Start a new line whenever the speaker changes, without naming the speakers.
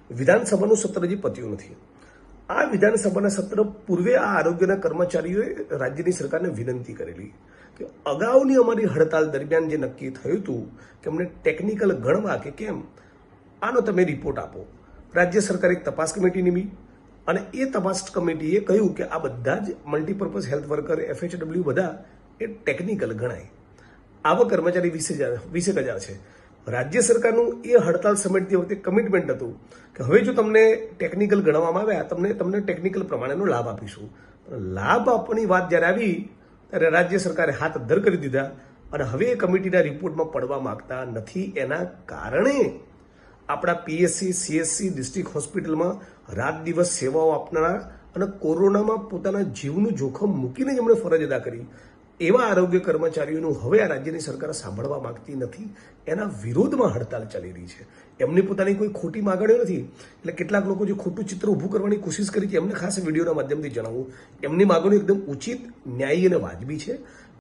વિધાનસભાનું સત્ર હજી પત્યું નથી. આ વિધાનસભાના સત્ર પૂર્વે આ આરોગ્યના કર્મચારીઓએ રાજ્યની સરકારને વિનંતી કરેલી કે અગાઉની અમારી હડતાલ દરમિયાન જે નક્કી થયું હતું કે અમને ટેકનિકલ ગણવા કે કેમ, આનો તમે રિપોર્ટ આપો. રાજ્ય સરકારે એક તપાસ કમિટી નીમી અને એ તપાસ કમિટીએ કહ્યું કે આ બધા જ મલ્ટીપર્પઝ હેલ્થ વર્કર, FHW બધા એ ટેકનિકલ ગણાય. આવા કર્મચારી 20,000 છે. રાજ્ય સરકારનું એ હડતાલ સમેટતી વખતે કમિટમેન્ટ હતું કે હવે જો તમને ટેકનિકલ ગણવામાં આવ્યા તમને ટેકનિકલ પ્રમાણેનો લાભ આપીશું. લાભ આપવાની વાત જ્યારે આવી ત્યારે રાજ્ય સરકારે હાથ અદ્ધર કરી દીધા અને હવે એ કમિટીના રિપોર્ટમાં પડવા માંગતા નથી. એના કારણે આપણા PSC, CSC ડિસ્ટ્રિક્ટ હોસ્પિટલમાં રાત દિવસ સેવાઓ આપનારા અને કોરોનામાં પોતાના જીવનું જોખમ મૂકીને જેમણે ફરજ અદા કરી એવા આરોગ્ય કર્મચારીઓનું હવે આ રાજ્યની સરકાર સાંભળવા માંગતી નથી. એના વિરોધમાં હડતાલ ચાલી રહી છે. એમની પોતાની કોઈ ખોટી માગણીઓ નથી. એટલે કેટલાક લોકો જે ખોટું ચિત્ર ઊભું કરવાની કોશિશ કરી છે એમને ખાસ વિડીયોના માધ્યમથી જણાવું, એમની માગણીઓ એકદમ ઉચિત, ન્યાયી અને વાજબી છે.